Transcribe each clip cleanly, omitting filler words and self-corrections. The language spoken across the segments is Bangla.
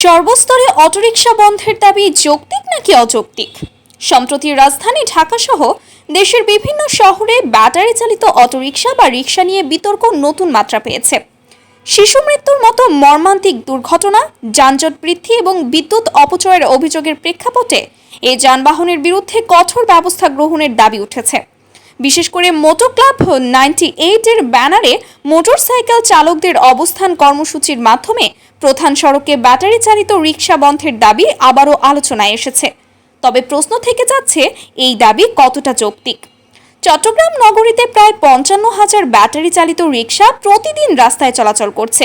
সর্বস্তরে অটোরিকশা বন্ধের দাবি যৌক্তিক নাকি অযৌক্তিক? সম্প্রতি রাজধানী ঢাকা সহ দেশের বিভিন্ন শহরে ব্যাটারি চালিত অটোরিকশা বা রিকশা নিয়ে বিতর্ক নতুন মাত্রা পেয়েছে। শিশু মৃত্যুর মতো মর্মান্তিক দুর্ঘটনা, যানজট বৃদ্ধি এবং বিদ্যুৎ অপচয়ের অভিযোগের প্রেক্ষাপটে এই যানবাহনের বিরুদ্ধে কঠোর ব্যবস্থা গ্রহণের দাবি উঠেছে। বিশেষ করে মোটো ক্লাব 98 এর ব্যানারে মোটরসাইকেল চালকদের অবস্থান কর্মসূচির মাধ্যমে প্রধান সড়কে ব্যাটারি চালিত রিকশা বন্ধের দাবি আবারও আলোচনায় এসেছে। তবে প্রশ্ন থেকে যাচ্ছে, এই দাবি কতটা যৌক্তিক? চট্টগ্রাম নগরীতে প্রায় 55,000 ব্যাটারি চালিত রিকশা প্রতিদিন রাস্তায় চলাচল করছে।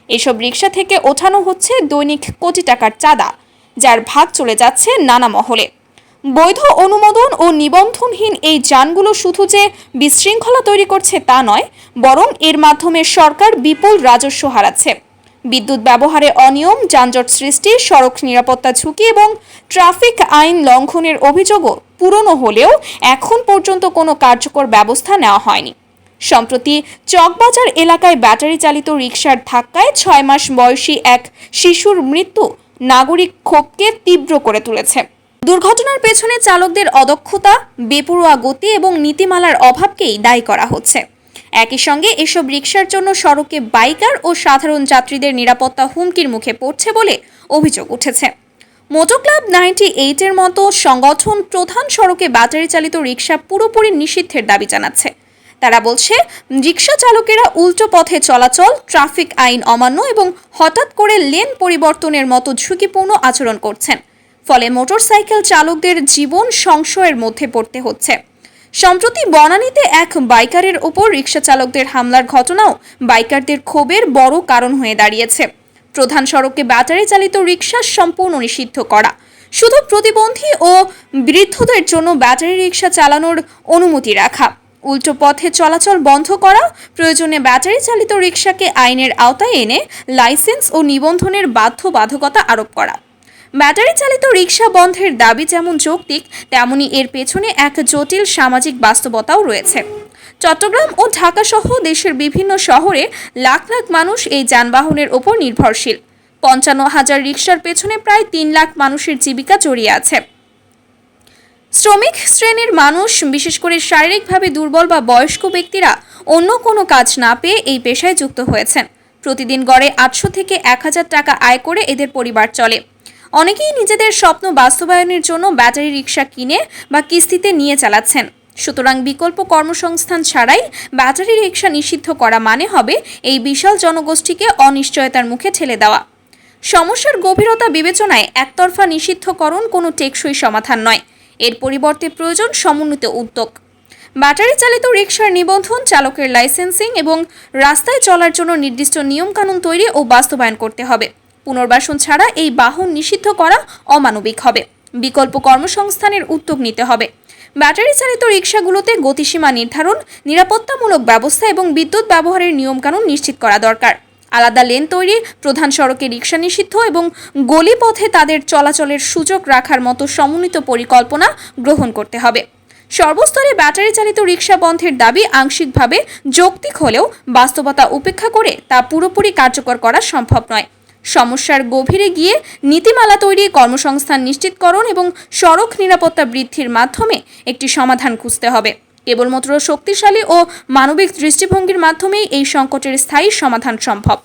এসব রিকশা থেকে ওঠানো হচ্ছে দৈনিক কোটি টাকার চাঁদা, যার ভাগ চলে যাচ্ছে নানা মহলে। বৈধ অনুমোদন ও নিবন্ধনহীন এই যানগুলো শুধু যে বিশৃঙ্খলা তৈরি করছে তা নয়, বরং এর মাধ্যমে সরকার বিপুল রাজস্ব হারাচ্ছে। বিদ্যুৎ ব্যবহারে অনিয়ম, যানজট সৃষ্টি, সড়ক নিরাপত্তা ঝুঁকি এবং ট্রাফিক আইন লঙ্ঘনের অভিযোগও পুরনো হলেও এখন পর্যন্ত কোনো কার্যকর ব্যবস্থা নেওয়া হয়নি। সম্প্রতি চকবাজার এলাকায় ব্যাটারি চালিত রিকশার ধাক্কায় 6 মাস বয়সী এক শিশুর মৃত্যু নাগরিক ক্ষোভকে তীব্র করে তুলেছে। দুর্ঘটনার পেছনে চালকদের অদক্ষতা, বেপরোয়া গতি এবং নীতিমালার অভাবকেই দায়ী করা হচ্ছে। একই সঙ্গে এসব রিকশার জন্য সড়কে বাইকার ও সাধারণ যাত্রীদের নিরাপত্তা হুমকির মুখে পড়ছে বলে অভিযোগ উঠেছে। মোটো ক্লাব 98 এর মতো সংগঠন প্রধান সড়কে ব্যাটারি চালিত রিকশা পুরোপুরি নিষিদ্ধের দাবি জানাচ্ছে। তারা বলছে, রিকশা চালকেরা উল্টো পথে চলাচল, ট্রাফিক আইন অমান্য এবং হঠাৎ করে লেন পরিবর্তনের মতো ঝুঁকিপূর্ণ আচরণ করছেন। ফলে মোটরসাইকেল চালকদের জীবন সংশয়ের মধ্যে পড়তে হচ্ছে। সম্প্রতি বনানীতে এক বাইকারের ওপর রিকশা চালকদের হামলার ঘটনাও বাইকারদের ক্ষোভের বড় কারণ হয়ে দাঁড়িয়েছে। প্রধান সড়কে ব্যাটারি চালিত রিকশা সম্পূর্ণ নিষিদ্ধ করা, শুধু প্রতিবন্ধী ও বৃদ্ধদের জন্য ব্যাটারি রিকশা চালানোর অনুমতি রাখা, উল্টো পথে চলাচল বন্ধ করা, প্রয়োজনে ব্যাটারি চালিত রিকশাকে আইনের আওতায় এনে লাইসেন্স ও নিবন্ধনের বাধ্যবাধকতা আরোপ করা। ব্যাটারি চালিত রিকশা বন্ধের দাবি যেমন যৌক্তিক, তেমনি এর পেছনে এক জটিল সামাজিক বাস্তবতাও রয়েছে। চট্টগ্রাম ও ঢাকা সহ দেশের বিভিন্ন শহরে লাখ লাখ মানুষ এই যানবাহনের ওপর নির্ভরশীল। 55,000 রিকশার পেছনে প্রায় 3 লাখ মানুষের জীবিকা জড়িয়ে আছে। শ্রমিক শ্রেণীর মানুষ, বিশেষ করে শারীরিকভাবে দুর্বল বা বয়স্ক ব্যক্তিরা অন্য কোনো কাজ না পেয়ে এই পেশায় যুক্ত হয়েছেন। প্রতিদিন গড়ে 800 থেকে 1000 টাকা আয় করে এদের পরিবার চলে। অনেকেই নিজেদের স্বপ্ন বাস্তবায়নের জন্য ব্যাটারি রিকশা কিনে বা কিস্তিতে নিয়ে চালাচ্ছেন। সুতরাং বিকল্প কর্মসংস্থান ছাড়াই ব্যাটারি রিকশা নিষিদ্ধ করা মানে হবে এই বিশাল জনগোষ্ঠীকে অনিশ্চয়তার মুখে ঠেলে দেওয়া। সমস্যার গভীরতা বিবেচনায় একতরফা নিষিদ্ধকরণ কোনো টেকসই সমাধান নয়। এর পরিবর্তে প্রয়োজন সমন্বিত উদ্যোগ। ব্যাটারি চালিত রিকশার নিবন্ধন, চালকের লাইসেন্সিং এবং রাস্তায় চলার জন্য নির্দিষ্ট নিয়মকানুন তৈরি ও বাস্তবায়ন করতে হবে। পুনর্বাসন ছাড়া এই বাহন নিষিদ্ধ করা অমানবিক হবে। বিকল্প কর্মসংস্থানের উদ্যোগ নিতে হবে। ব্যাটারি চালিত রিকশাগুলোতে গতিসীমা নির্ধারণ, নিরাপত্তামূলক ব্যবস্থা এবং বিদ্যুৎ ব্যবহারের নিয়মকানুন নিশ্চিত করা দরকার। আলাদা লেন তৈরি, প্রধান সড়কে রিকশা নিষিদ্ধ এবং গলিপথে তাদের চলাচলের সুযোগ রাখার মতো সমন্বিত পরিকল্পনা গ্রহণ করতে হবে। সর্বস্তরে ব্যাটারি চালিত রিকশা বন্ধের দাবি আংশিকভাবে যৌক্তিক হলেও বাস্তবতা উপেক্ষা করে তা পুরোপুরি কার্যকর করা সম্ভব নয়। সমস্যার গভীরে গিয়ে নীতিমালা তৈরি, কর্মসংস্থান নিশ্চিতকরণ এবং সড়ক নিরাপত্তা বৃদ্ধির মাধ্যমে একটি সমাধান খুঁজতে হবে। কেবলমাত্র শক্তিশালী ও মানবিক দৃষ্টিভঙ্গির মাধ্যমেই এই সংকটের স্থায়ী সমাধান সম্ভব।